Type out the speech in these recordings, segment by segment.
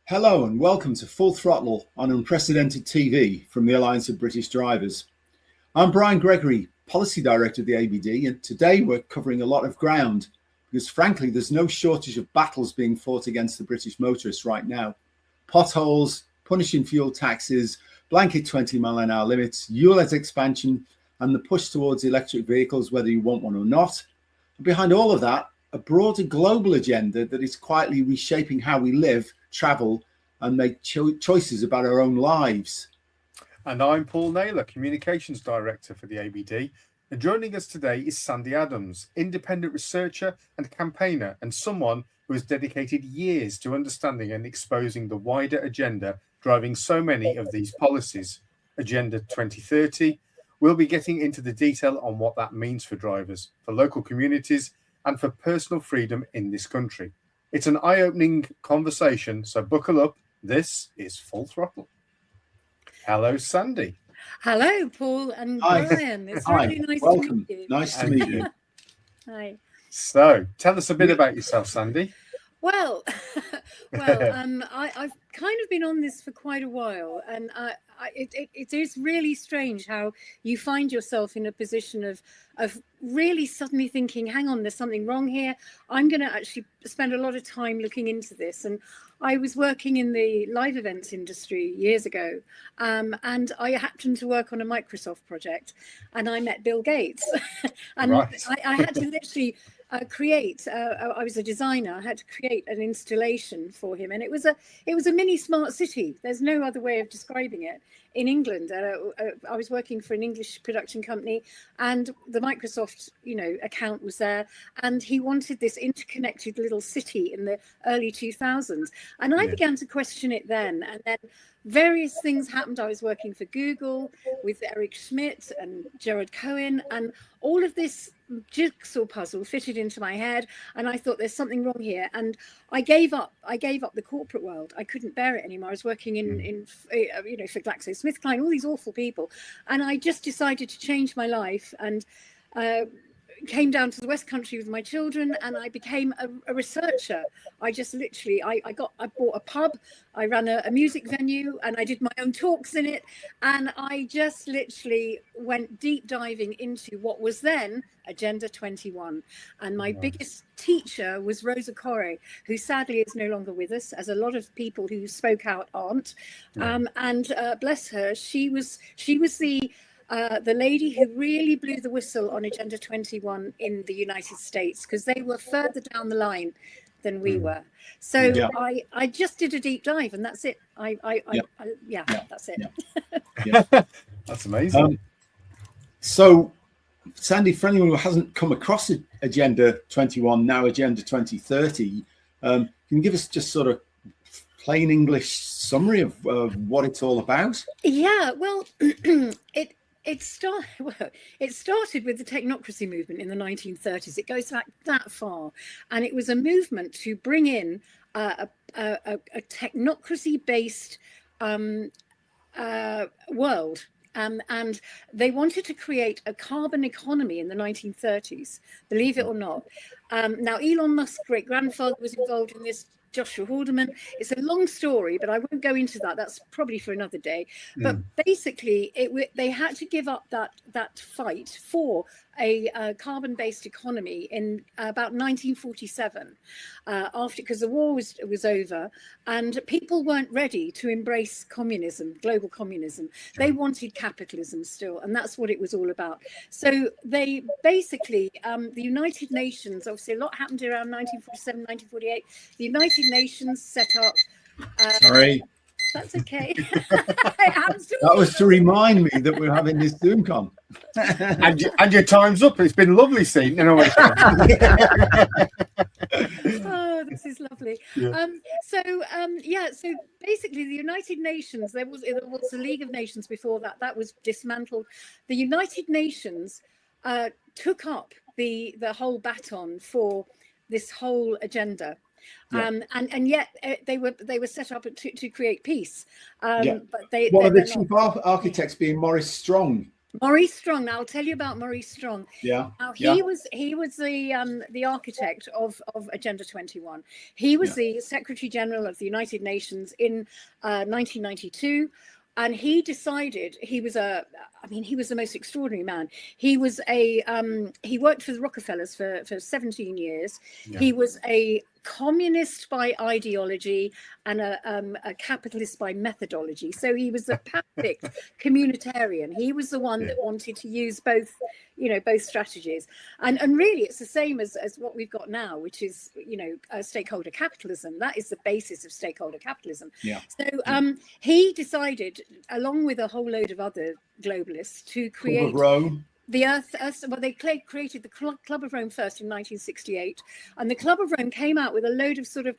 Hello and welcome to Full Throttle on Unprecedented TV from the Alliance of British Drivers. I'm Brian Gregory, Policy Director of the ABD, and today we're covering a lot of ground because frankly there's no shortage of battles being fought against the British motorists right now. Potholes, punishing fuel taxes, blanket 20-mile-an-hour limits, ULEZ expansion and the push towards electric vehicles whether you want one or not. And behind all of that, a broader global agenda that is quietly reshaping how we live, travel and make choices about our own lives. And I'm Paul Naylor, Communications Director for the ABD. And joining us today is Sandi Adams, independent researcher and campaigner, and someone who has dedicated years to understanding and exposing the wider agenda driving so many of these policies. Agenda 2030. We'll be getting into the detail on what that means for drivers, for local communities, and for personal freedom in this country. It's an eye-opening conversation, so buckle up. This is Full Throttle. Hello, Sandi. Hello, Paul and Hi. Brian. It's Hi. really nice Welcome. to meet you. Nice to meet you. Hi. So, tell us a bit about yourself, Sandi. Well, I've kind of been on this for quite a while, and it is really strange how you find yourself in a position of really suddenly thinking, hang on, there's something wrong here. I'm going to actually spend a lot of time looking into this. And I was working in the live events industry years ago, and I happened to work on a Microsoft project, and I met Bill Gates. And Right. I had to literally I was a designer. I had to create an installation for him, and it was a mini smart city. There's no other way of describing it in England. I was working for an English production company, and the Microsoft account was there, and he wanted this interconnected little city in the early 2000s, and I began to question it then, and then various things happened. I was working for Google with Eric Schmidt and Gerard Cohen, and all of this jigsaw puzzle fitted into my head, and I thought there's something wrong here, and I gave up the corporate world. I couldn't bear it anymore. I was working in for GlaxoSmithKline, all these awful people, and I just decided to change my life, and came down to the West Country with my children, and I became a researcher. I just literally, I bought a pub, I ran a music venue, and I did my own talks in it, and I just literally went deep diving into what was then Agenda 21. And my biggest teacher was Rosa Corey, who sadly is no longer with us, as a lot of people who spoke out aren't. And bless her, she was the lady who really blew the whistle on Agenda 21 in the United States, because they were further down the line than we were. So I just did a deep dive, and that's it. That's it. That's amazing. So, Sandi, for anyone who hasn't come across Agenda 21, now Agenda 2030, can you give us just sort of plain English summary of what it's all about? Yeah, well, It started with the technocracy movement in the 1930s. It goes back that far, and it was a movement to bring in a technocracy-based world, and they wanted to create a carbon economy in the 1930s. Believe it or not. Now, Elon Musk's great grandfather was involved in this. Joshua Haldeman. It's a long story, but I won't go into that. That's probably for another day. But basically, they had to give up that fight for a carbon-based economy in about 1947, because the war was over, and people weren't ready to embrace communism, global communism. They wanted capitalism still, and that's what it was all about. So they basically, the United Nations, obviously a lot happened around 1947, 1948. The United Nations set up. Sorry. That's okay. That was to remind me that we're having this Zoom con. and your time's up. It's been lovely seeing you. Oh, this is lovely. Yeah. So basically the United Nations, there was the League of Nations before that. That was dismantled. The United Nations took up the whole baton for this whole agenda. And yet they were set up to create peace. But one of the chief architects being Maurice Strong. Maurice Strong. Now I'll tell you about Maurice Strong. Yeah. Now he was the architect of Agenda 21. He was the Secretary General of the United Nations in 1992. And he decided he was the most extraordinary man. He was he worked for the Rockefellers for 17 years. Yeah. He was a communist by ideology and a capitalist by methodology. So he was a perfect communitarian. He was the one that wanted to use both strategies. And really it's the same as what we've got now, which is, stakeholder capitalism. That is the basis of stakeholder capitalism. Yeah. So he decided, along with a whole load of other globalists, to create the Earth. Well, they created the Club of Rome first in 1968, and the Club of Rome came out with a load of sort of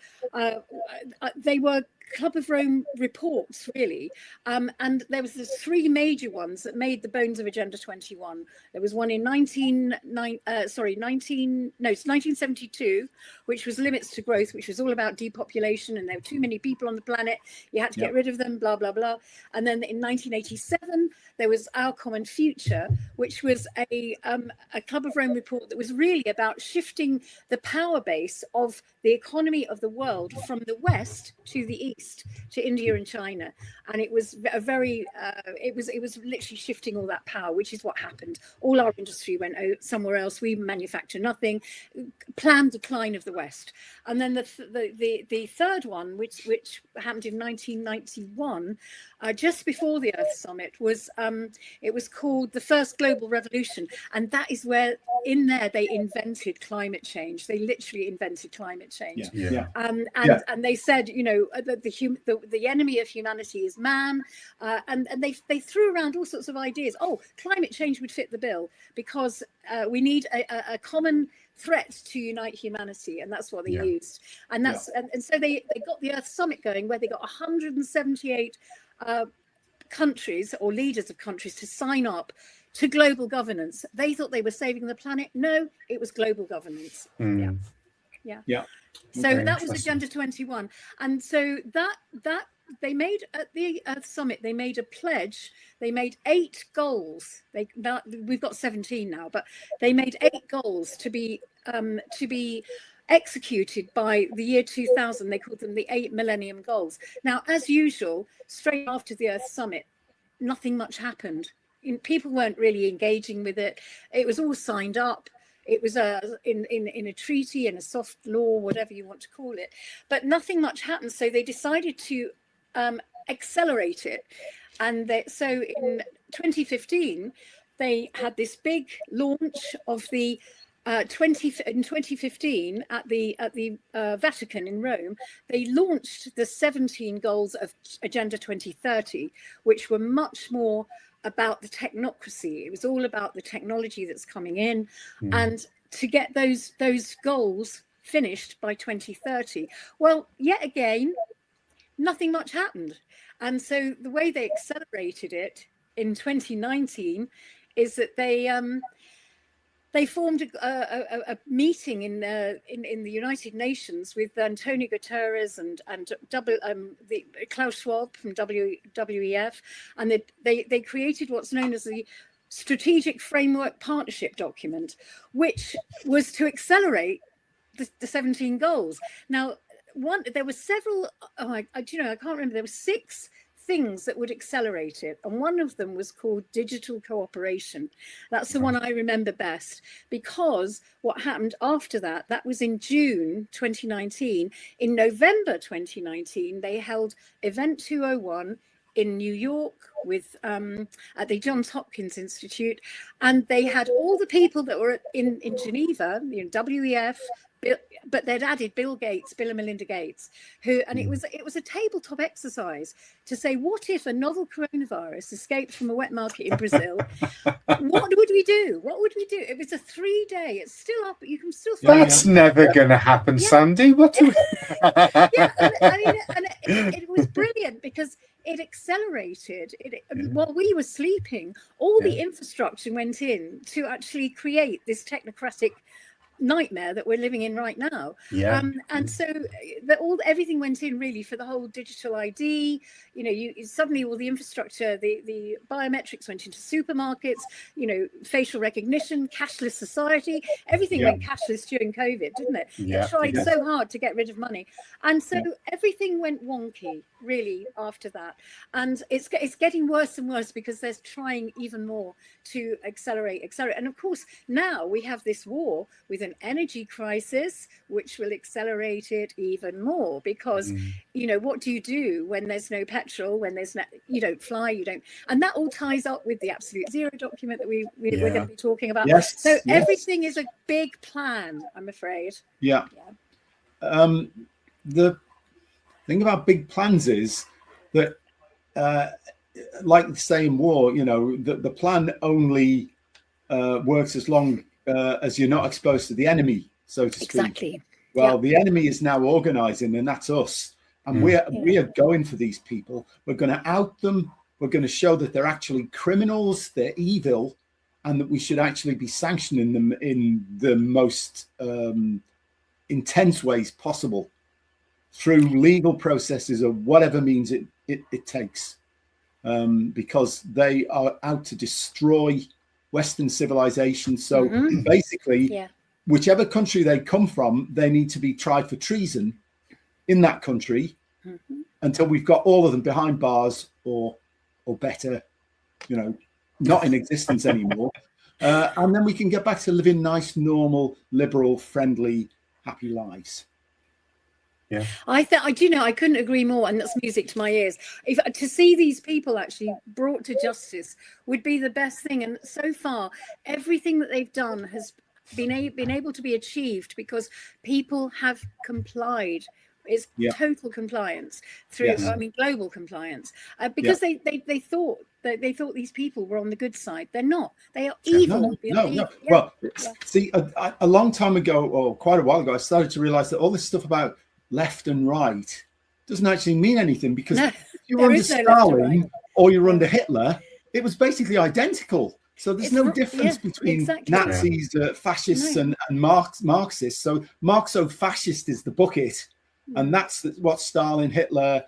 they were Club of Rome reports, really, and there was the three major ones that made the bones of Agenda 21. There was one in 1972, which was Limits to Growth, which was all about depopulation, and there were too many people on the planet. You had to get rid of them, blah blah blah. And then in 1987, there was Our Common Future, which was a Club of Rome report that was really about shifting the power base of the economy of the world from the West to the East, to India and China. And it was a very it was literally shifting all that power, which is what happened. All our industry went somewhere else. We manufacture nothing. Planned decline of the West. And then the third one, which happened in 1991, just before the Earth Summit, was it was called the First Global Revolution, and that is where in there they invented climate change. They literally invented climate change. And they said, the enemy of humanity is man, and they threw around all sorts of ideas. Oh, climate change would fit the bill because we need a common threat to unite humanity, and that's what they used. And that's and so they got the Earth Summit going, where they got 178 countries or leaders of countries to sign up to global governance. They thought they were saving the planet. No, it was global governance. So that was Agenda 21. And so that they made at the Earth Summit, they made a pledge. They made 8 goals. We've got 17 now, but they made 8 goals to be executed by the year 2000. They called them the 8 Millennium Goals. Now, as usual, straight after the Earth Summit, nothing much happened. People weren't really engaging with it. It was all signed up. It was in a treaty, in a soft law, whatever you want to call it. But nothing much happened. So they decided to accelerate it. And so in 2015, they had this big launch of the in 2015 at the Vatican in Rome. They launched the 17 goals of Agenda 2030, which were much more about the technocracy. It was all about the technology that's coming in, and to get those goals finished by 2030. Well, yet again, nothing much happened. And so the way they accelerated it in 2019 is that they formed a meeting in the United Nations with Antonio Guterres and the Klaus Schwab from WEF, and they created what's known as the Strategic Framework Partnership Document, which was to accelerate the 17 goals. Now, there were several. I can't remember. There were 6 things that would accelerate it. And one of them was called digital cooperation. That's the one I remember best, because what happened after that, that was in June 2019. In November 2019, they held Event 201 in New York with at the Johns Hopkins Institute, and they had all the people that were in Geneva, WEF, but they'd added Bill and Melinda Gates, who, and it was a tabletop exercise to say, what if a novel coronavirus escaped from a wet market in Brazil? What would we do? What would we do? It was a 3-day. It's still up. You can still find That's never going to happen, Sandy. What? Yeah, and it was brilliant because it accelerated. While we were sleeping, all the infrastructure went in to actually create this technocratic nightmare that we're living in right now. And so everything went in really for the whole digital ID. You suddenly all the infrastructure, the biometrics went into supermarkets, facial recognition, cashless society, everything went cashless during COVID, didn't it? They tried so hard to get rid of money, and so everything went wonky really after that, and it's getting worse and worse because they're trying even more to accelerate. And of course now we have this war with an energy crisis which will accelerate it even more, because what do you do when there's no petrol, when there's no, you don't fly, and that all ties up with the absolute zero document that we're going to be talking about. Everything is a big plan, I'm afraid. The thing about big plans is that like the same war, the plan only works as long as you're not exposed to the enemy, so to speak. Exactly. Well, the enemy is now organizing, and that's us. And we are going for these people. We're going to out them. We're going to show that they're actually criminals, they're evil, and that we should actually be sanctioning them in the most intense ways possible through legal processes or whatever means it takes, because they are out to destroy Western civilization. So basically, whichever country they come from, they need to be tried for treason in that country until we've got all of them behind bars or better, not in existence anymore. And then we can get back to living nice, normal, liberal, friendly, happy lives. I couldn't agree more, and that's music to my ears. To see these people actually brought to justice would be the best thing. And so far, everything that they've done has been able to be achieved because people have complied. It's total compliance through, global compliance, because they thought these people were on the good side. They're not. They are evil. No. Well, see, a long time ago, or quite a while ago, I started to realize that all this stuff about left and right doesn't actually mean anything, because if you were under Stalin or you were under Hitler, it was basically identical. So there's no difference between Nazis, fascists, and Marxists. So Marxo-fascist is the bucket, and that's what Stalin, Hitler,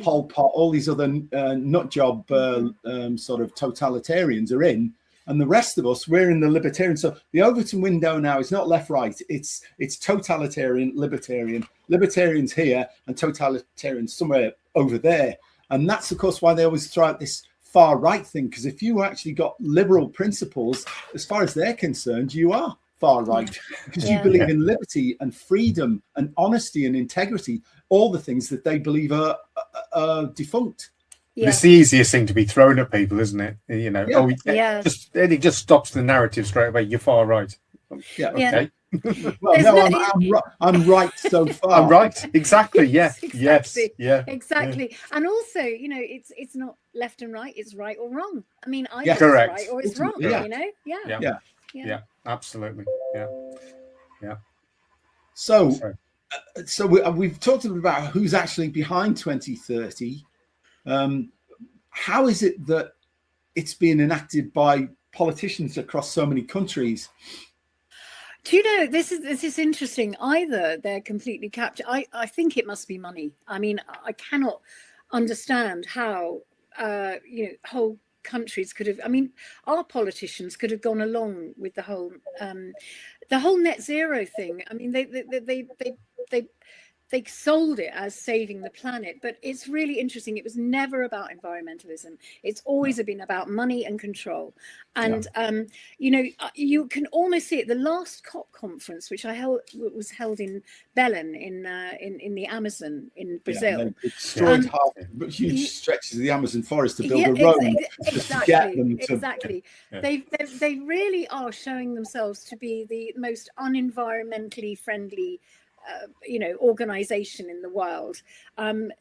Pol Pot, all these other nut job sort of totalitarians are in. And the rest of us, we're in the libertarian. So the Overton window now is not left-right. It's totalitarian, libertarian. Libertarians here and totalitarians somewhere over there. And that's, of course, why they always throw out this far-right thing. Because if you actually got liberal principles, as far as they're concerned, you are far-right. Because you believe in liberty and freedom and honesty and integrity, all the things that they believe are defunct. It's the easiest thing to be thrown at people, isn't it? It just stops the narrative straight away. You're far right. Okay. Well, no, I'm right so far. I'm right. Exactly. Exactly. Yeah. And also, it's not left and right. It's right or wrong. I mean, either it's correct. right or it's wrong. Yeah. Absolutely. Yeah. So we've talked about who's actually behind 2030. How is it that it's being enacted by politicians across so many countries? Do you know, this is interesting. Either they're completely captured. I think it must be money. I mean, I cannot understand how whole countries could have. I mean, our politicians could have gone along with the whole net zero thing. I mean, they sold it as saving the planet, but it's really interesting. It was never about environmentalism. It's always been about money and control. And you know, you can almost see it. The last COP conference, which was held in Belém in the Amazon in Brazil, they destroyed huge stretches of the Amazon forest to build a road. Exactly. They really are showing themselves to be the most unenvironmentally friendly organization in the world, and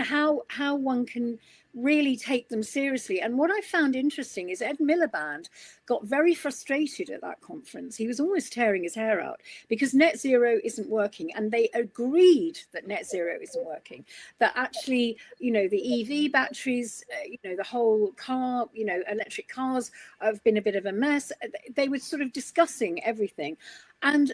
how one can really take them seriously. And what I found interesting is Ed Miliband got very frustrated at that conference. He was almost tearing his hair out because net zero isn't working, and they agreed that net zero isn't working, that actually the EV batteries, the whole car, electric cars have been a bit of a mess. They were sort of discussing everything, and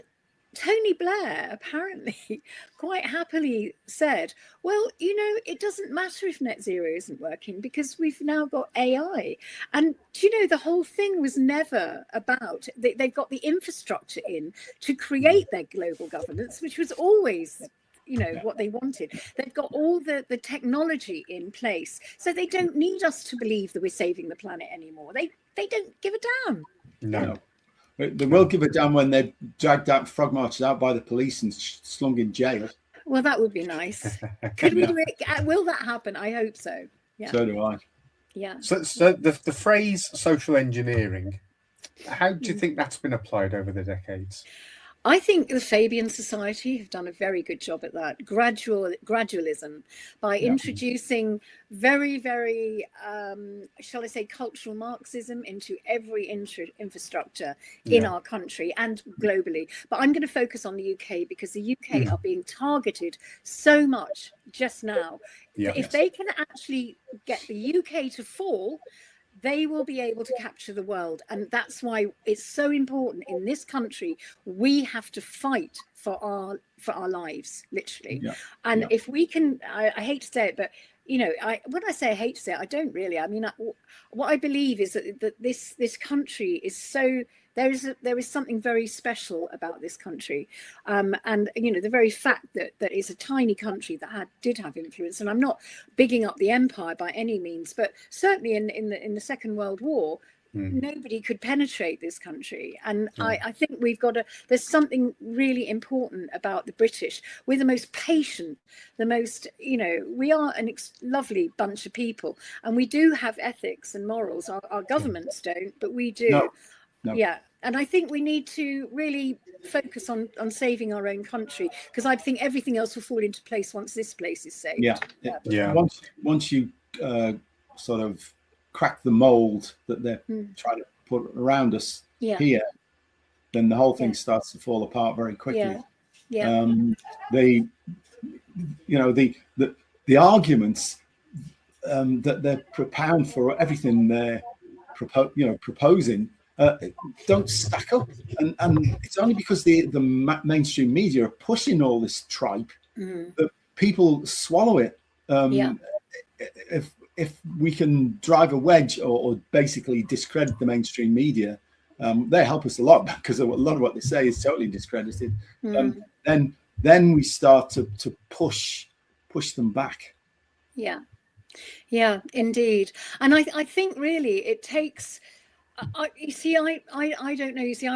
Tony Blair apparently quite happily said, well, it doesn't matter if net zero isn't working because we've now got AI. And the whole thing was never about, they've got the infrastructure in to create their global governance, which was always what they wanted. They've got all the technology in place, so they don't need us to believe that we're saving the planet anymore. They don't give a damn. No. They will give a damn when they're dragged out, frog marched out by the police and slung in jail. Well, that would be nice. Could we do it? Will that happen? I hope so. Yeah. So do I. Yeah. So the phrase social engineering, how do you think that's been applied over the decades? I think the Fabian Society have done a very good job at that. Gradualism, by introducing very, very, shall I say, cultural Marxism into every infrastructure in our country and globally. But I'm going to focus on the UK because the UK are being targeted so much just now. If they can actually get the UK to fall, they will be able to capture the world. And that's why it's so important in this country. We have to fight for our lives, literally. And if we can, I hate to say it, but when I say I hate to say it, I don't really. I mean, what I believe is that this country is so, there is something very special about this country, and the very fact that it's a tiny country that did have influence. And I'm not bigging up the empire by any means, but certainly in the Second World War, nobody could penetrate this country. And I think there's something really important about the British. We're the most patient, the most, we are a lovely bunch of people, and we do have ethics and morals. Our governments don't, but we do. No. Yeah. And I think we need to really focus on saving our own country, because I think everything else will fall into place once this place is saved. Yeah. Once you sort of crack the mold that they're trying to put around us here, then the whole thing starts to fall apart very quickly. The arguments that they propound for everything they're proposing don't stack up, and it's only because the mainstream media are pushing all this tripe that people swallow it. If we can drive a wedge or basically discredit the mainstream media, they help us a lot, because a lot of what they say is totally discredited. Then we start to push them back. Yeah, indeed. And I think really it takes. I don't know. You see,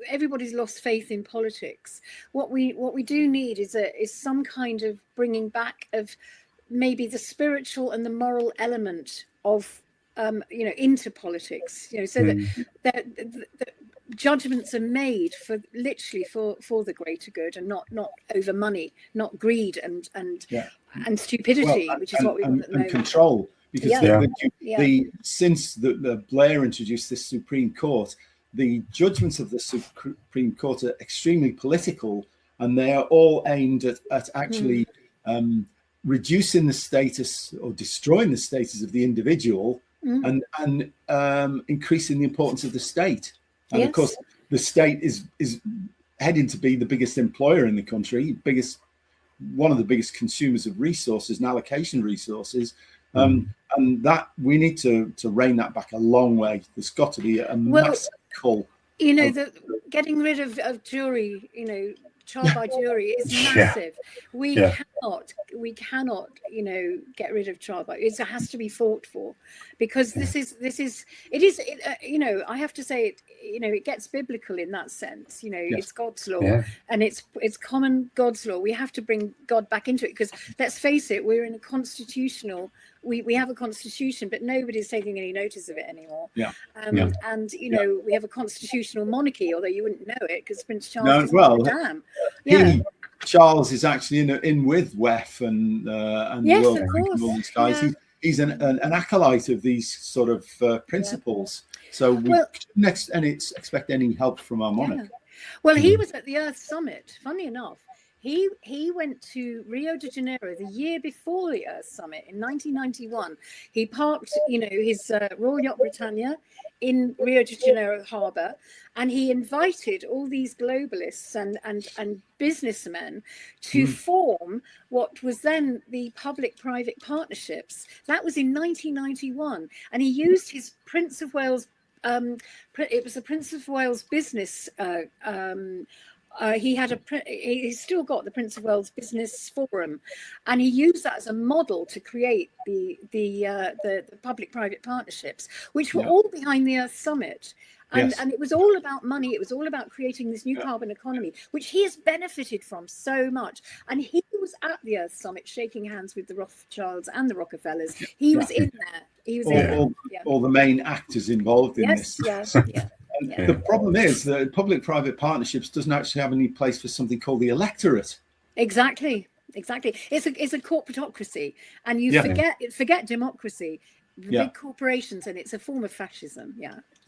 everybody's lost faith in politics. What we do need is some kind of bringing back of maybe the spiritual and the moral element of into politics. So that the judgments are made for the greater good, and not over money, not greed and stupidity, which is what we want at the moment. And control. Because since the Blair introduced this Supreme Court, the judgments of the Supreme Court are extremely political, and they are all aimed at actually reducing the status or destroying the status of the individual, and increasing the importance of the state. And of course, the state is heading to be the biggest employer in the country, one of the biggest consumers of resources and allocation resources. And that we need to rein that back a long way. There's got to be a massive call. Getting rid of jury, trial by jury is massive. We cannot, you know, get rid of trial by. It has to be fought for, because you know, I have to say it. You know, it gets biblical in that sense. You know, it's God's law, and it's common God's law. We have to bring God back into it, because let's face it, we're in a constitutional. We have a constitution, but nobody's taking any notice of it anymore. And you know, we have a constitutional monarchy, although you wouldn't know it because Prince Charles doesn't give a damn. Charles is actually in with WEF and yes, World of Bank course. and all these guys. He's an acolyte of these sort of principles. So we shouldn't expect any help from our monarch. Well, he was at the Earth Summit. Funny enough, he went to Rio de Janeiro the year before the Earth Summit in 1991. He parked, you know, his Royal Yacht Britannia in Rio de Janeiro harbour, and he invited all these globalists and businessmen to form what was then the public-private partnerships. That was in 1991, and he used his Prince of Wales. It was the Prince of Wales business. He's still got the Prince of Wales Business Forum, and he used that as a model to create the public-private partnerships, which were all behind the Earth Summit. And it was all about money. It was all about creating this new carbon economy, which he has benefited from so much. And he was at the Earth Summit shaking hands with the Rothschilds and the Rockefellers. He was in there. He was all the main actors involved in this. The problem is that public-private partnerships doesn't actually have any place for something called the electorate. Exactly. It's a corporatocracy, and you forget democracy. The big corporations, and it's a form of fascism.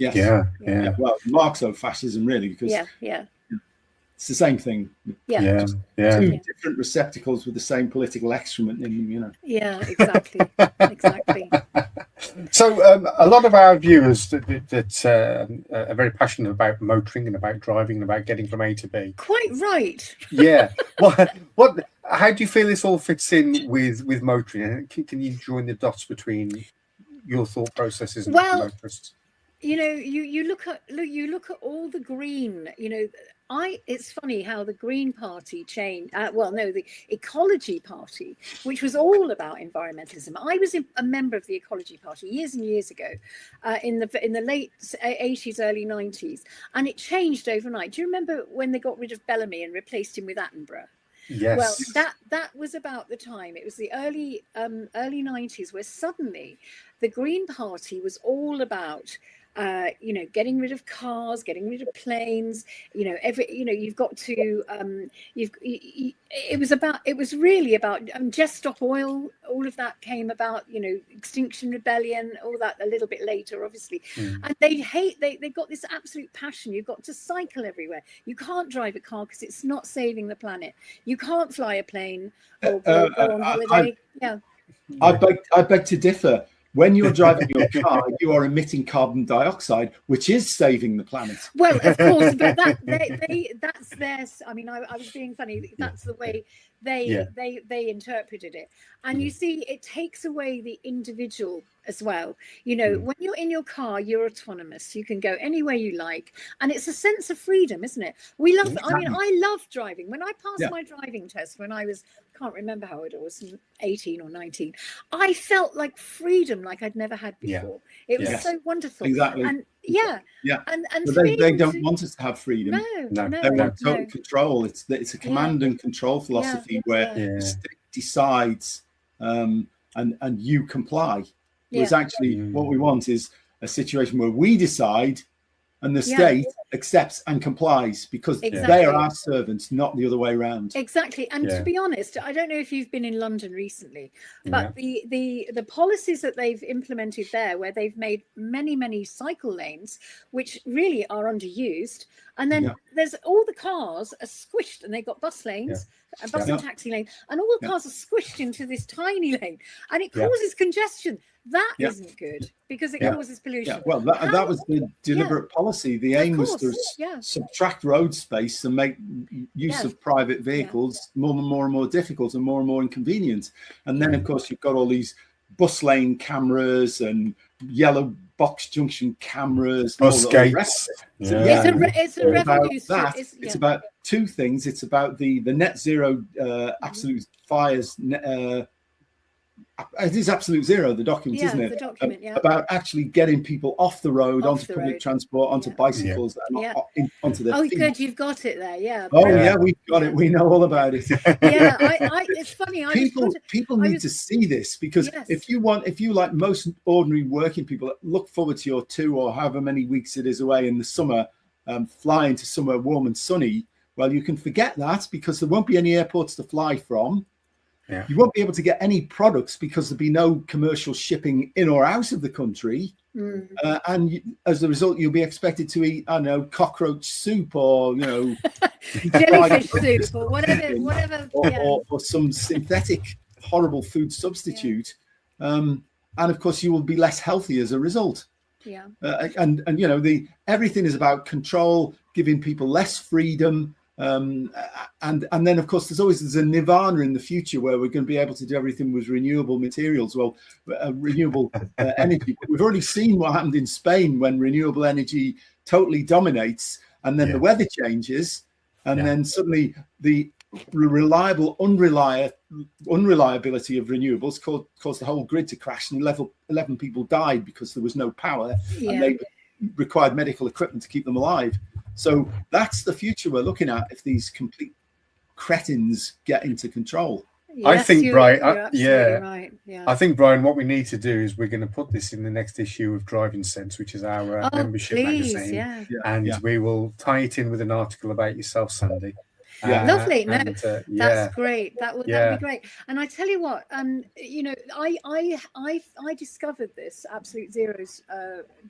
Well, Marxo-fascism, really, because it's the same thing. Two different receptacles with the same political excrement in them, you know. Exactly. So a lot of our viewers that are very passionate about motoring and about driving and about getting from A to B. Quite right. What? How do you feel this all fits in with motoring? Can you join the dots between your thought processes and motorists? You know, you look at all the green. You know, it's funny how the Green Party changed. The Ecology Party, which was all about environmentalism. I was a member of the Ecology Party years and years ago, in the late 80s, early 90s, and it changed overnight. Do you remember when they got rid of Bellamy and replaced him with Attenborough? Yes. Well, that was about the time. It was the early 90s where suddenly the Green Party was all about getting rid of cars, getting rid of planes. You've got to. It was really about Just Stop Oil. All of that came about. You know, Extinction Rebellion, all that a little bit later, obviously. And they've got this absolute passion. You've got to cycle everywhere. You can't drive a car because it's not saving the planet. You can't fly a plane or go on holiday. I beg to differ. When you're driving your car, you are emitting carbon dioxide, which is saving the planet. Well, of course, but that's theirs. I mean, I was being funny. That's the way they interpreted it. And you see, it takes away the individual as well. You know, when you're in your car, you're autonomous. You can go anywhere you like. And it's a sense of freedom, isn't it? We love, I mean, I love driving. When I passed my driving test, when I was, can't remember how old I was, 18 or 19, I felt like freedom like I'd never had before. It was so wonderful. Exactly. And and but they don't want us to have freedom. No. They want total control. It's a command and control philosophy where the state decides and you comply. Whereas actually what we want is a situation where we decide and the state accepts and complies, because they are our servants, not the other way around. Exactly. And to be honest, I don't know if you've been in London recently, but the policies that they've implemented there, where they've made many cycle lanes, which really are underused, and then there's all the cars are squished, and they've got bus lanes, a bus and taxi lane, and all the cars are squished into this tiny lane, and it causes congestion. That isn't good, because it causes pollution. Well, that was the deliberate policy. The aim was to subtract road space and make use of private vehicles more and more difficult and more inconvenient. And then, of course, you've got all these bus lane cameras and yellow box junction cameras, bus gates. It's a revenue. It's about two things. It's about the net zero absolute fires. It is absolute zero, the document, isn't it? The document, about actually getting people off the road, Off onto the public road. transport, onto bicycles, and onto their feet. Good, you've got it there. Yeah. Oh yeah, we've got it. We know all about it. Yeah, it's funny. People need to see this, because if you like most ordinary working people, look forward to your 2 or however many weeks it is away in the summer, flying to somewhere warm and sunny. Well, you can forget that, because there won't be any airports to fly from. Yeah. You won't be able to get any products, because there'll be no commercial shipping in or out of the country. And as a result, you'll be expected to eat, I don't know, cockroach soup, or jellyfish soup, or whatever, or some synthetic horrible food substitute. And of course, you will be less healthy as a result. Yeah. And everything is about control, giving people less freedom. And then of course there's a nirvana in the future where we're going to be able to do everything with renewable materials, renewable energy. We've already seen what happened in Spain when renewable energy totally dominates, and then the weather changes, and then suddenly the unreliability of renewables caused the whole grid to crash, and 11 people died because there was no power, and they required medical equipment to keep them alive. So that's the future we're looking at if these complete cretins get into control. Yes, I think, Brian, right. Yeah. I think, Brian, what we need to do is we're going to put this in the next issue of Driving Sense, which is our membership magazine. We will tie it in with an article about yourself, Sandy. Lovely. That's great. That would be great. And I tell you what, I discovered this Absolute Zeros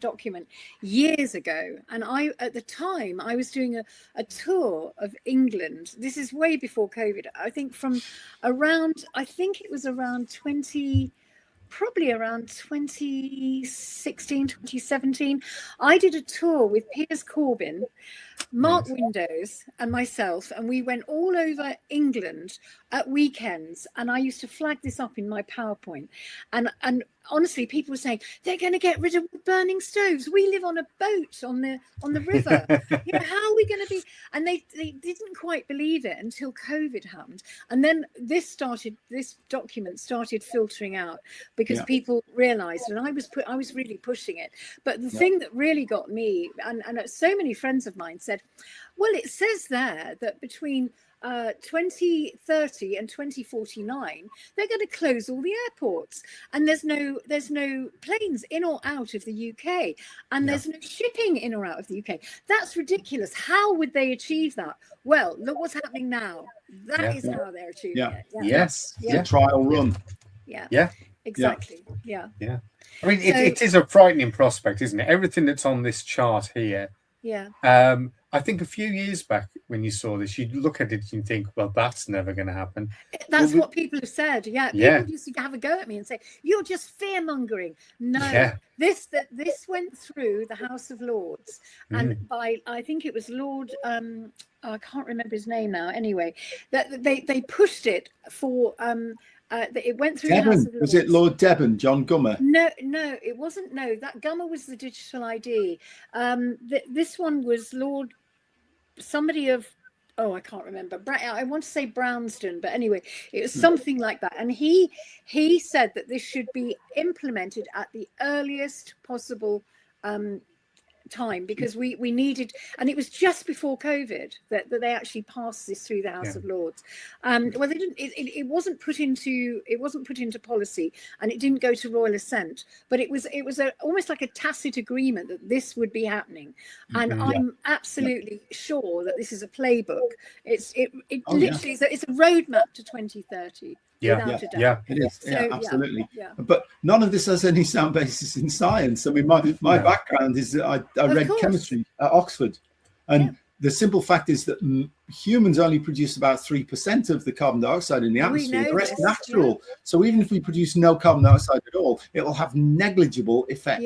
document years ago, and at the time I was doing a tour of England. This is way before COVID. I think it was around 2016, 2017. I did a tour with Piers Corbyn, Mark Windows, and myself, and we went all over England at weekends, and I used to flag this up in my PowerPoint, and honestly, people were saying they're going to get rid of burning stoves. We live on a boat on the river. How are we going to be? And they didn't quite believe it until COVID happened, and then this document started filtering out, because people realised, and I was really pushing it. But the thing that really got me, and so many friends of mine said, well, it says there that between 2030 and 2049 they're going to close all the airports, and there's no planes in or out of the UK, and there's no shipping in or out of the UK. That's ridiculous. How would they achieve that? Well, look what's happening now. That is how they're achieving it. Yes. The trial run. Exactly. I mean, it is a frightening prospect, isn't it? Everything that's on this chart here. I think a few years back when you saw this, you'd look at it and think, well, that's never going to happen. That's what people have said. People used to have a go at me and say, you're just fear-mongering. No, this went through the House of Lords, and I think it was Lord, I can't remember his name now. Anyway, that they pushed it for... it went through Debon. The House of Lords. Was it Lord Debon, John Gummer? No, it wasn't. No, that Gummer was the digital ID. This one was Lord somebody of, I can't remember. I want to say Brownston, but anyway, it was something like that. And he said that this should be implemented at the earliest possible time, because we needed, and it was just before COVID that they actually passed this through the House of Lords. Well, they didn't. It wasn't put into policy, and it didn't go to royal assent. But it was almost like a tacit agreement that this would be happening. And I'm absolutely sure that this is a playbook. It's literally it's a roadmap to 2030. Without a doubt. It is. Absolutely. But none of this has any sound basis in science. I mean, my background is that I read chemistry at Oxford, and the simple fact is that humans only produce about 3% of the carbon dioxide in the atmosphere. The rest is natural. So even if we produce no carbon dioxide at all, it will have negligible effect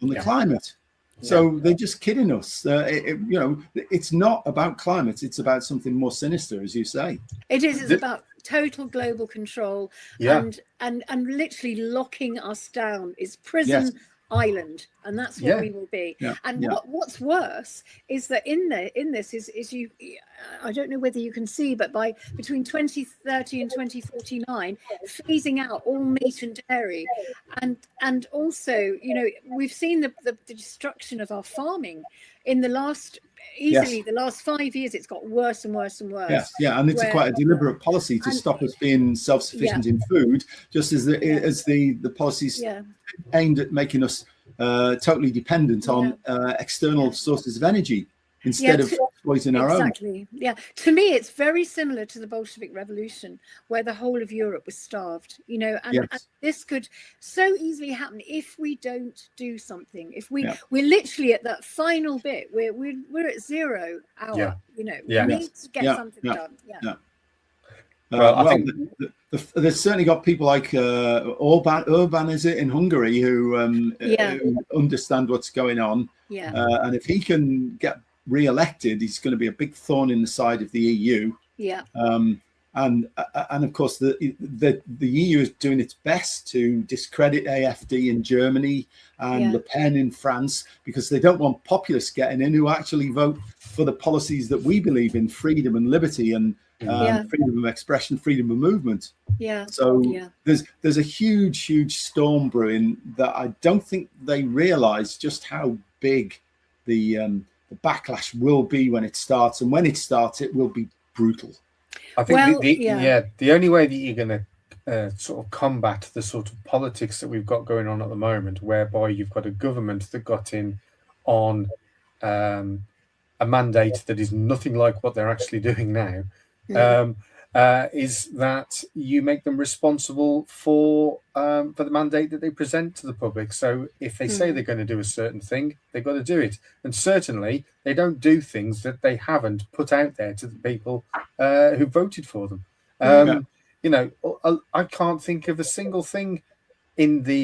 on the climate. So they're just kidding us. It's not about climate. It's about something more sinister, as you say. It is. It's about total global control and literally locking us down. Is prison island, and that's what we will be. And what's worse is that in this is you, I don't know whether you can see, but by between 2030 and 2049, phasing out all meat and dairy, and also, you know, we've seen the destruction of our farming in the last the last 5 years. It's got worse and worse and worse. And it's quite a deliberate policy to stop us being self-sufficient in food, just as the policies aimed at making us totally dependent on external sources of energy instead of exploiting our own. To me, it's very similar to the Bolshevik Revolution, where the whole of Europe was starved, you know, and this could so easily happen if we don't do something. If we're literally at that final bit, we're at 0 hour, you know, we need to get something done. Well, I think there's certainly got people like Orban, is it, in Hungary, who understand what's going on. And if he can get re-elected, he's going to be a big thorn in the side of the EU. And of course the EU is doing its best to discredit AfD in Germany and Le Pen in France, because they don't want populists getting in who actually vote for the policies that we believe in: freedom and liberty and freedom of expression, freedom of movement. So there's a huge storm brewing that I don't think they realise just how big the backlash will be when it starts, and when it starts, it will be brutal. I think the only way that you're going to sort of combat the sort of politics that we've got going on at the moment, whereby you've got a government that got in on a mandate that is nothing like what they're actually doing now, is that you make them responsible for the mandate that they present to the public. So if they say they're going to do a certain thing, they've got to do it. And certainly they don't do things that they haven't put out there to the people who voted for them. You know, I can't think of a single thing in the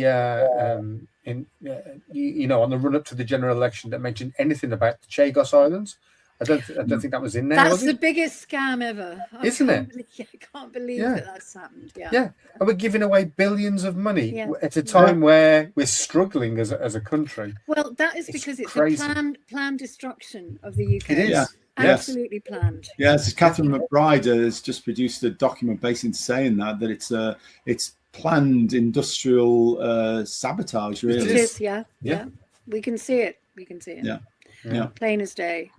you know, on the run up to the general election that mentioned anything about the Chagos Islands. I don't think that was in there. That's the biggest scam ever, isn't it? I can't believe that's happened. And we're giving away billions of money at a time where we're struggling as a country. Well, that is because it's crazy. a planned destruction of the UK. It is. Absolutely planned. Catherine McBride has just produced a document basically saying that it's planned industrial sabotage. Really, it is. Yeah. We can see it. Plain as day.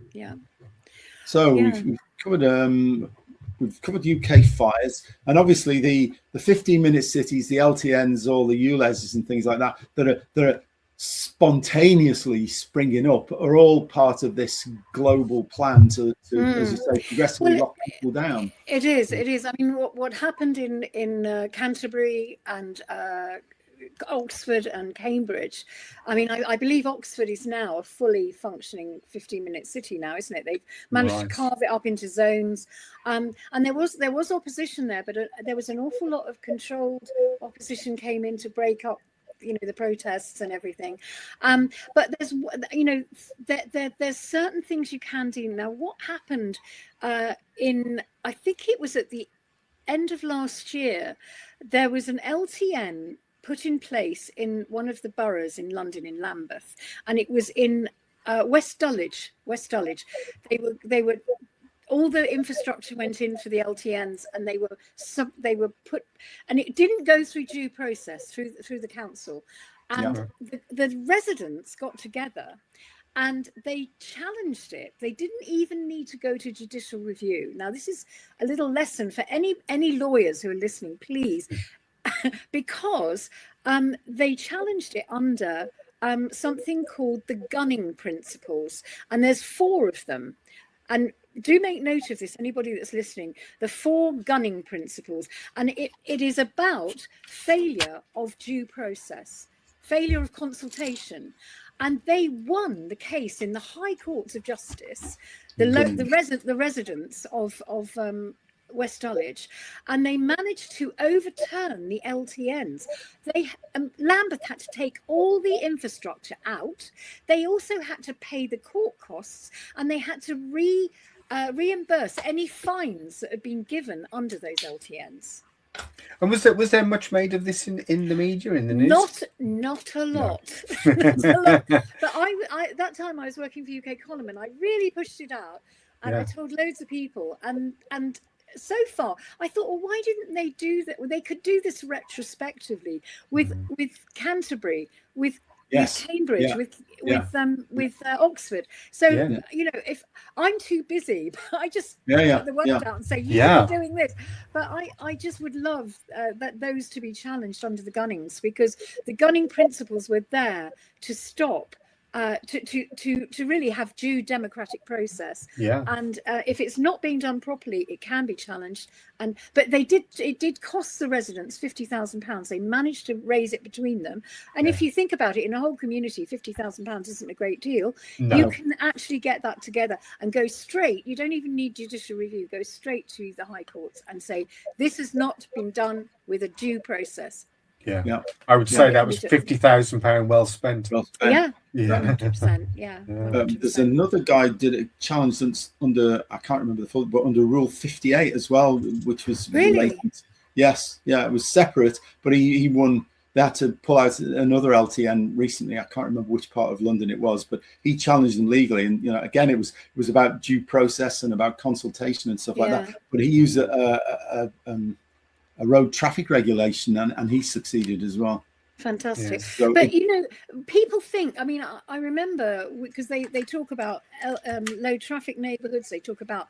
So we've covered UK fires, and obviously the 15-minute cities, the LTNs, all the ULEZs and things like that that are spontaneously springing up are all part of this global plan to as you say, progressively lock people down. It is. I mean, what happened in Canterbury and Oxford and Cambridge. I mean, I believe Oxford is now a fully functioning 15-minute city now, isn't it? They've managed to carve it up into zones, and there was opposition there, but there was an awful lot of controlled opposition came in to break up, you know, the protests and everything. But there's, you know, there's certain things you can do. Now, what happened I think it was at the end of last year, there was an LTN put in place in one of the boroughs in London, in Lambeth, and it was in West Dulwich. They were all the infrastructure went in for the LTNs, and they were put, and it didn't go through due process through the council, and the residents got together and they challenged it. They didn't even need to go to judicial review. Now, this is a little lesson for any lawyers who are listening, please. Because they challenged it under something called the gunning principles, and there's 4 of them. And do make note of this, anybody that's listening, the 4 gunning principles. And it is about failure of due process, failure of consultation. And they won the case in the High Courts of Justice, the residents of West Dulwich, and they managed to overturn the LTNs. Lambeth had to take all the infrastructure out. They also had to pay the court costs, and they had to reimburse any fines that had been given under those LTNs. And was there much made of this in the media, in the news? Not a lot. Not a lot. But I that time I was working for UK Column, and I really pushed it out, and I told loads of people, and so far I thought, well, why didn't they do that? Well, they could do this retrospectively with Canterbury, with Cambridge, with Oxford. So you know, if I'm too busy, but I just put the word out and say you're doing this. But I just would love that those to be challenged under the Gunnings, because the gunning principles were there to stop. To really have due democratic process, and if it's not being done properly, it can be challenged. But it did cost the residents £50,000. They managed to raise it between them, and if you think about it, in a whole community, £50,000 isn't a great deal. No. You can actually get that together and go straight. You don't even need judicial review. Go straight to the High Courts and say this has not been done with a due process. Yeah. I would say that was £50,000 well spent. Yeah. 100%. Yeah. 100%. There's another guy did a challenge that's under, I can't remember the full, but under Rule 58 as well, which was related. Yes, it was separate, but he won. They had to pull out another LTN recently. I can't remember which part of London it was, but he challenged them legally. And again, it was about due process and about consultation and stuff like that. But he used a road traffic regulation, and he succeeded as well. Fantastic. So but people think, I mean, I remember, because they talk about low traffic neighborhoods, they talk about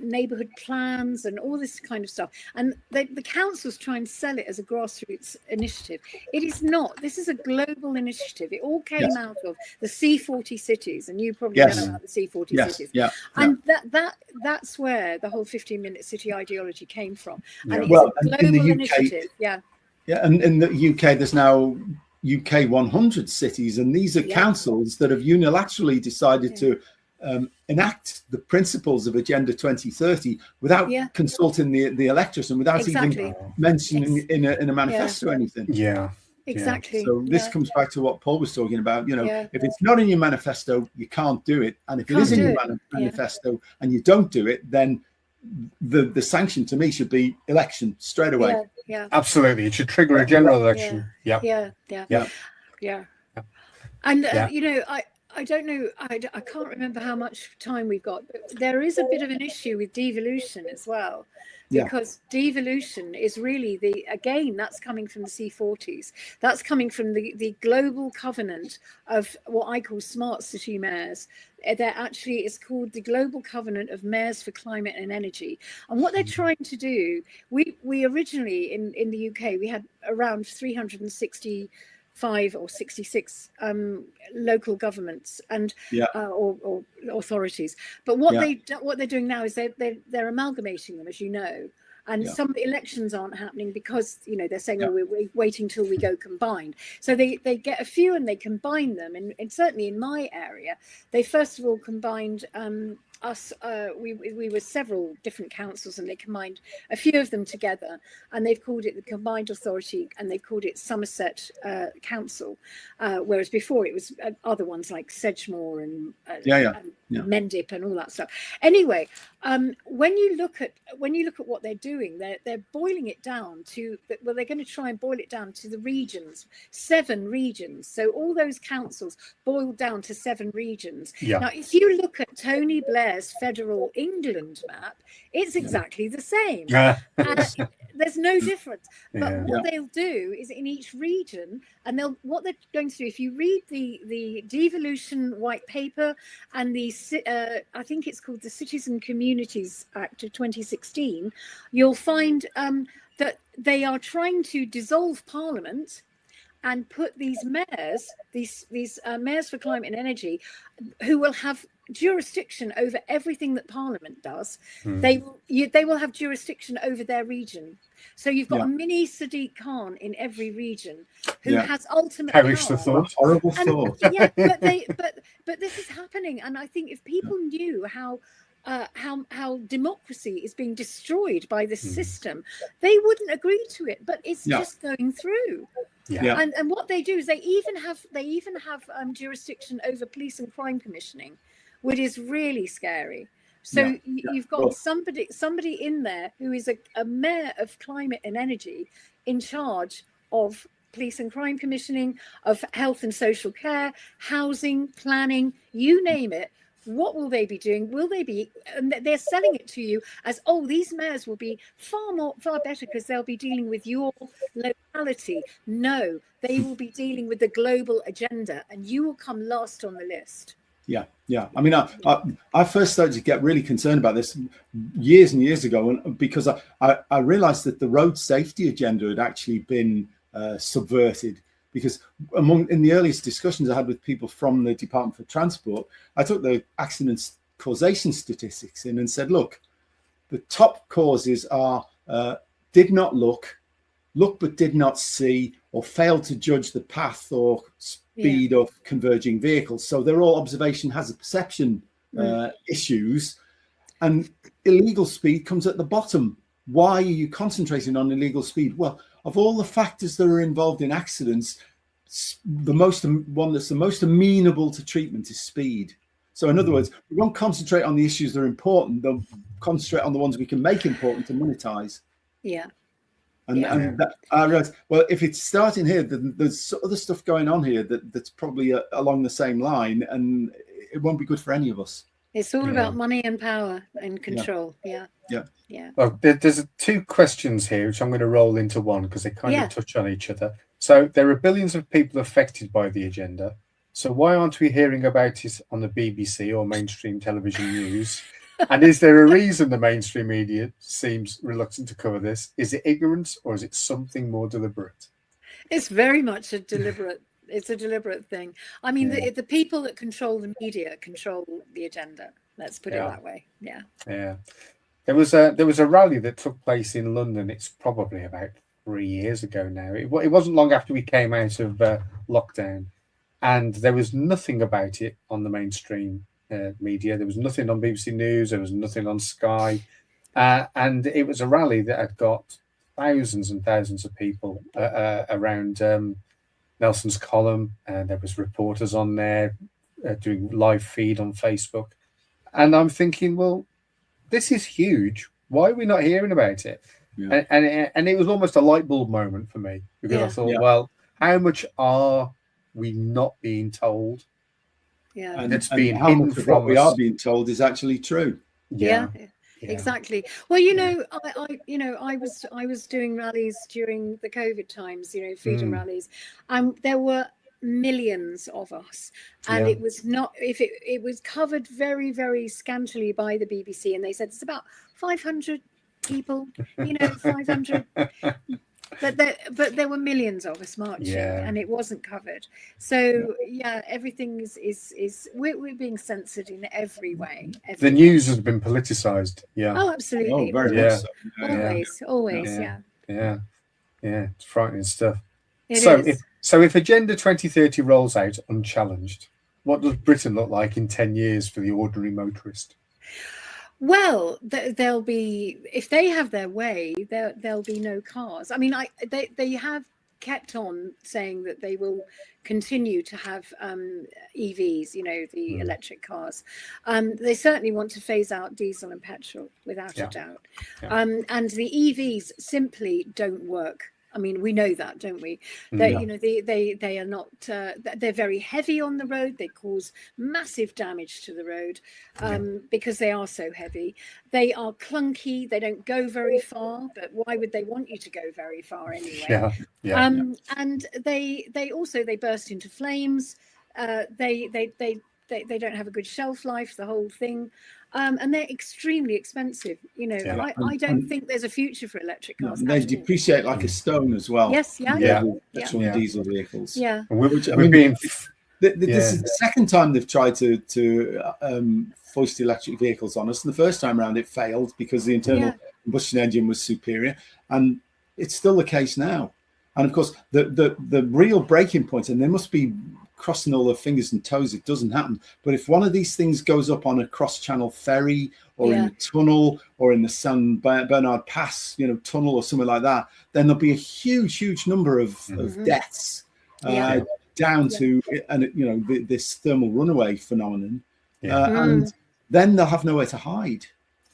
neighborhood plans and all this kind of stuff, and the councils try and sell it as a grassroots initiative. It is not. This is a global initiative. It all came out of the C40 cities, and you probably know about the C40 cities. And that's where the whole 15-minute city ideology came from. And it's a global initiative. Yeah, and in the UK, there's now UK 100 cities, and these are councils that have unilaterally decided to enact the principles of Agenda 2030 without consulting the electorate and without even mentioning in a manifesto or anything. Exactly. So this comes back to what Paul was talking about. If it's not in your manifesto, you can't do it, and if it is in your manifesto and you don't do it, then the sanction to me should be election straight away. Absolutely, it should trigger a general election. And I don't know, I can't remember how much time we've got, but there is a bit of an issue with devolution as well, because devolution is really that's coming from the C40s. That's coming from the global covenant of what I call smart city mayors. There actually is called the Global Covenant of Mayors for Climate and Energy. And what they're trying to do, we originally in the UK, we had around 365 or 66 local governments and or authorities. But what they're doing now is they're amalgamating them, as you know. And some elections aren't happening because, they're saying, we're waiting till we go combined. So they get a few and they combine them. And certainly in my area, they first of all combined us. We were several different councils, and they combined a few of them together. And they've called it the Combined Authority, and they've called it Somerset Council. Whereas before it was other ones like Sedgemoor and Mendip and all that stuff. Anyway, when you look at what they're doing, they're boiling it down to they're going to try and boil it down to the regions, 7 regions. So all those councils boiled down to 7 regions. Now, if you look at Tony Blair's federal England map, it's exactly the same. There's no difference. But what they'll do is in each region, and what they're going to do, if you read the devolution white paper and the I think it's called the Cities and Communities Act of 2016, you'll find that they are trying to dissolve Parliament and put these mayors, these mayors for climate and energy, who will have jurisdiction over everything that Parliament does. They will have jurisdiction over their region. So you've got a mini Sadiq Khan in every region who has ultimate power. Perish the thought. Horrible thought. But this is happening, and I think if people knew how democracy is being destroyed by this system, they wouldn't agree to it. But it's just going through. And what they do is they even have jurisdiction over police and crime commissioning, which is really scary. So Yeah, you've got somebody in there who is a mayor of climate and energy in charge of police and crime commissioning, of health and social care, housing, planning, you name it. What will they be doing? Will they be, and they're selling it to you as, oh, these mayors will be far better because they'll be dealing with your locality. No, they will be dealing with the global agenda, and you will come last on the list. Yeah. I mean, I first started to get really concerned about this years and years ago, and because I realized that the road safety agenda had actually been subverted. Because in the earliest discussions I had with people from the Department for Transport, I took the accident causation statistics in and said, look, the top causes are did not look but did not see, or failed to judge the path or speed of converging vehicles. So they're all observation hazard perception issues, and illegal speed comes at the bottom. Why are you concentrating on illegal speed? Well, of all the factors that are involved in accidents, one that's the most amenable to treatment is speed. So in other words, we won't concentrate on the issues that are important, they'll concentrate on the ones we can make important and monetize. And that, I realize, well, if it's starting here, then there's other stuff going on here that's probably along the same line, and it won't be good for any of us. It's all about money and power and control. Yeah. Well, there's two questions here, which I'm going to roll into one because they kind of touch on each other. So there are billions of people affected by the agenda. So why aren't we hearing about it on the BBC or mainstream television news? And is there a reason the mainstream media seems reluctant to cover this? Is it ignorance, or is it something more deliberate? It's very much a deliberate. It's a deliberate thing. I mean, the people that control the media control the agenda. Let's put it that way. Yeah. There was a rally that took place in London. It's probably about 3 years ago now. It wasn't long after we came out of lockdown, and there was nothing about it on the mainstream media. There was nothing on BBC News. There was nothing on Sky, and it was a rally that had got thousands and thousands of people around Nelson's column. There was reporters on there doing live feed on Facebook, and I'm thinking, well, this is huge. Why are we not hearing about it? And it was almost a light bulb moment for me, because I thought, well, how much are we not being told? And it's being how much of what we are being told is actually true. Exactly. Well, I was doing rallies during the COVID times, freedom rallies, and there were millions of us, and it was not, it was covered very, very scantily by the BBC, and they said it's about 500 people, 500. But there were millions of us marching, and it wasn't covered. So everything is we're being censored in every way. The news has been politicized. Oh, absolutely. Oh, very much so. Always. It's frightening stuff. So if Agenda 2030 rolls out unchallenged, what does Britain look like in 10 years for the ordinary motorist? Well, there'll be, if they have their way, there'll be no cars. I mean, they have kept on saying that they will continue to have EVs, the electric cars. They certainly want to phase out diesel and petrol, without a doubt. And the EVs simply don't work. I mean, we know that, don't we? They are not. They're very heavy on the road. They cause massive damage to the road because they are so heavy. They are clunky. They don't go very far. But why would they want you to go very far anyway? And they also burst into flames. They don't have a good shelf life. The whole thing. And they're extremely expensive, and I don't think there's a future for electric cars. They depreciate like a stone as well. Yes, petrol and diesel vehicles. Which, I mean, this is the second time they've tried to foist electric vehicles on us. And the first time around it failed because the internal combustion engine was superior, and it's still the case now. And of course, the real breaking point, and they must be crossing all their fingers and toes it doesn't happen, but if one of these things goes up on a cross-channel ferry or in a tunnel or in the San Bernard Pass tunnel or something like that, then there'll be a huge number of deaths down to this thermal runaway phenomenon. And then they'll have nowhere to hide.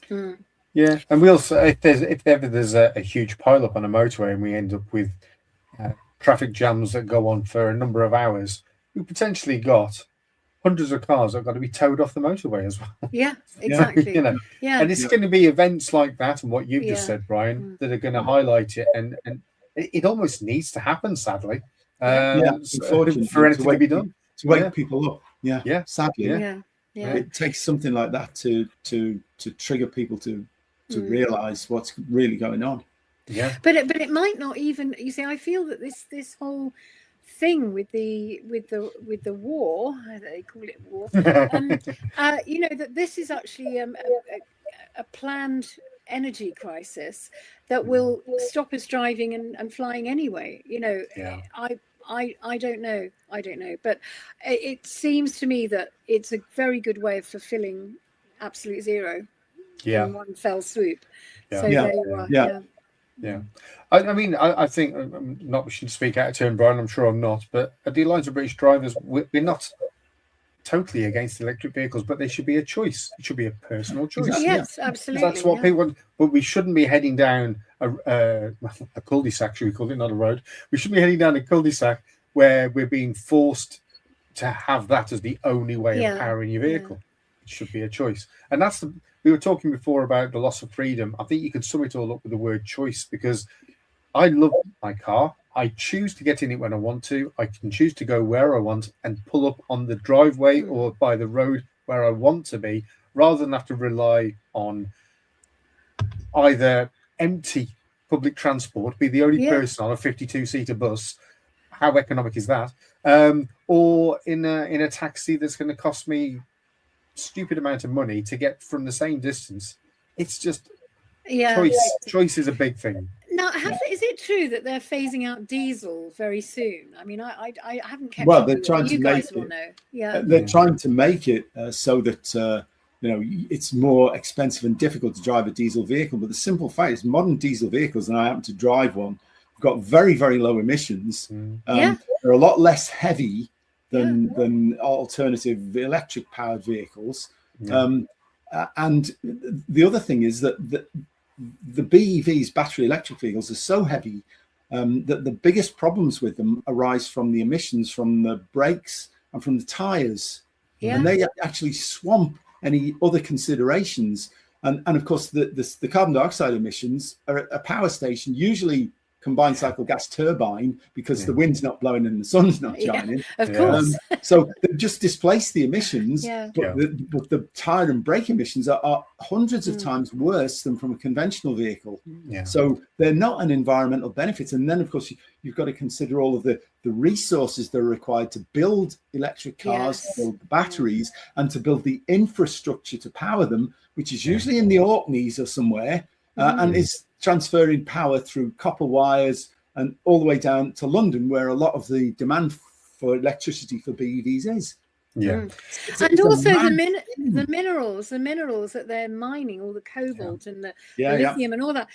Mm. Yeah, and we also, if ever there's a huge pileup on a motorway and we end up with traffic jams that go on for a number of hours, we potentially got hundreds of cars that have got to be towed off the motorway as well. Yeah, exactly. You know, Yeah, and it's going to be events like that and what you've just Yeah. said, Brian, that are going to highlight it, and it almost needs to happen, sadly, Unfortunately, for anything to be done. To wake people up. Yeah. Sadly. yeah, yeah. It takes something like that to trigger people to realize what's really going on. Yeah, But it might not even. You see, I feel that this whole thing with the war, they call it war. You know, that this is actually a planned energy crisis that will stop us driving and flying anyway. You know, Yeah. I don't know, but it seems to me that it's a very good way of fulfilling absolute zero in one fell swoop. Yeah. So Yeah. there you are. Yeah. Yeah, I mean, I think I'm not wishing to speak out of turn, Brian. I'm sure I'm not, but at the Alliance of British Drivers, we're not totally against electric vehicles, but they should be a choice. It should be a personal choice. Exactly. Yes, absolutely. That's what people want, but we shouldn't be heading down a cul-de-sac, should we call it, not a road. We shouldn't be heading down a cul-de-sac where we're being forced to have that as the only way of powering your vehicle. It should be a choice. And that's we were talking before about the loss of freedom. I think you could sum it all up with the word choice, because I love my car. I choose to get in it when I want to. I can choose to go where I want and pull up on the driveway or by the road where I want to be, rather than have to rely on either empty public transport, be the only person on a 52-seater bus. How economic is that? Or in a taxi that's going to cost me stupid amount of money to get from the same distance. It's just choice is a big thing. Now, is it true that they're phasing out diesel very soon? I mean, I haven't kept. Well, they're trying to you make guys will it. know. Yeah, They're trying to make it so that you know, it's more expensive and difficult to drive a diesel vehicle. But the simple fact is, modern diesel vehicles, and I happen to drive one, have got very, very low emissions. They're a lot less heavy than alternative electric powered vehicles. And the other thing is that the BEVs, battery electric vehicles, are so heavy that the biggest problems with them arise from the emissions from the brakes and from the tires. And they actually swamp any other considerations. And of course, the carbon dioxide emissions are at a power station, usually combined cycle gas turbine, because the wind's not blowing and the sun's not shining. Of course. So they just displace the emissions, but the tire and brake emissions are hundreds of times worse than from a conventional vehicle. So they're not an environmental benefit. And then, of course, you've got to consider all of the resources that are required to build electric cars, to build batteries, and to build the infrastructure to power them, which is usually in the Orkneys or somewhere, and is transferring power through copper wires and all the way down to London, where a lot of the demand for electricity for BEVs is. And also the minerals that they're mining, all the cobalt and the lithium and all that.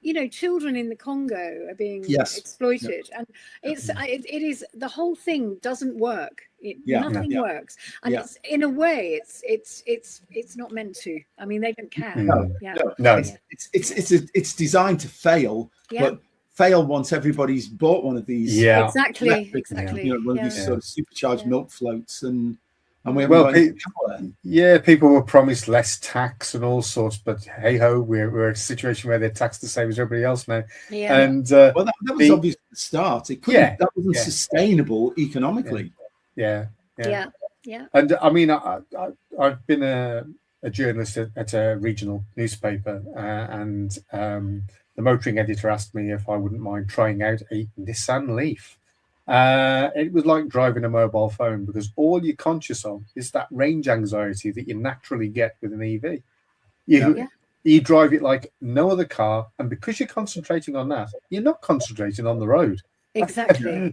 You know, children in the Congo are being exploited, and it is, the whole thing doesn't work. Nothing works, and it's, in a way, it's not meant to. I mean, they don't care. No. It's designed to fail, but fail once everybody's bought one of these. Exactly. You know, one of these sort of supercharged milk floats, and we haven't got any power. People were promised less tax and all sorts, but hey ho, we're in a situation where they're taxed the same as everybody else now. And well, that was obviously the start. It couldn't. That wasn't sustainable economically. And I mean, I've been a journalist at a regional newspaper, and the motoring editor asked me if I wouldn't mind trying out a Nissan Leaf. It was like driving a mobile phone, because all you're conscious of is that range anxiety that you naturally get with an EV. You drive it like no other car, and because you're concentrating on that, you're not concentrating on the road. Exactly.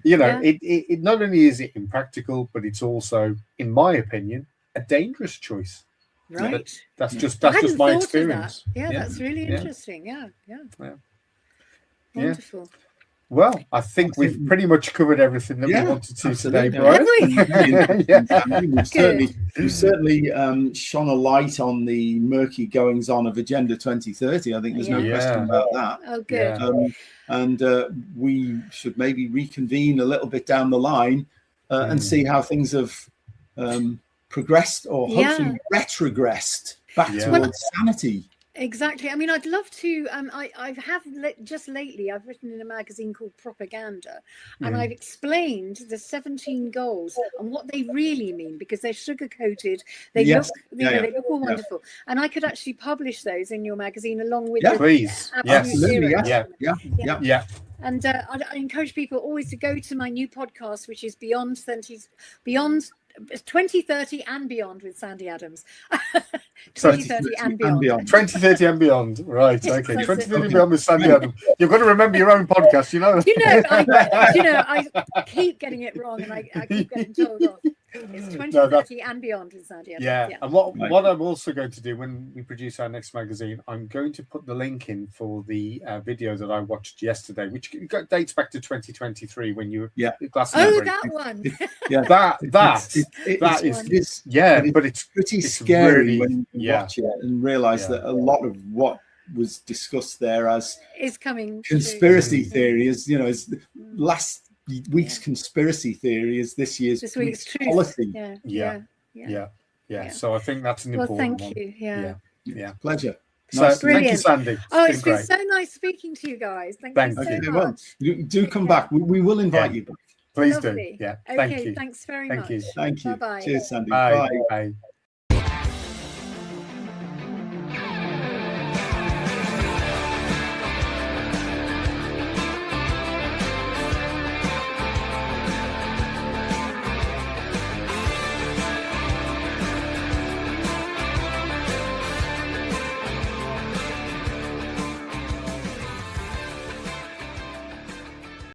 You know, it not only is it impractical, but it's also, in my opinion, a dangerous choice. Right. That's just my experience. That's really interesting. Wonderful. Well, I think we've pretty much covered everything that we wanted to today, absolutely. Brian. We've certainly shone a light on the murky goings on of Agenda 2030. I think there's no question about that. Oh, good. And we should maybe reconvene a little bit down the line and see how things have progressed or hopefully retrogressed back towards sanity. Exactly. I mean, I'd love to. Just lately, I've written in a magazine called Propaganda, and I've explained the 17 goals and what they really mean, because they're sugar coated. They look, they look all wonderful, and I could actually publish those in your magazine along with. Please. Absolutely. Yeah. And I encourage people always to go to my new podcast, which is Beyond 2030 and Beyond with Sandi Adams. 2030 and beyond. 2030 and beyond. Right. Okay. 2030 and beyond with Sandi Adams. You've got to remember your own podcast, you know. I keep getting it wrong, and I keep getting told off. It's 2030 and beyond with Sandi Adams. Yeah. And what I'm also going to do when we produce our next magazine, I'm going to put the link in for the video that I watched yesterday, which dates back to 2023 when you were that one. That is but it's pretty scary really, when you watch it and realize that a lot of what was discussed there as is coming conspiracy theory is, is last week's conspiracy theory is this week's policy. So I think that's an important thank one. you. Yeah. Pleasure. So thank you, Sandi. It's been so nice speaking to you guys. Thank you so much. Well, do come back. We will invite you back. Please Lovely. do. Yeah. Thank you. Thanks very much. Thank you. Bye-bye. Cheers, Sandi. Bye.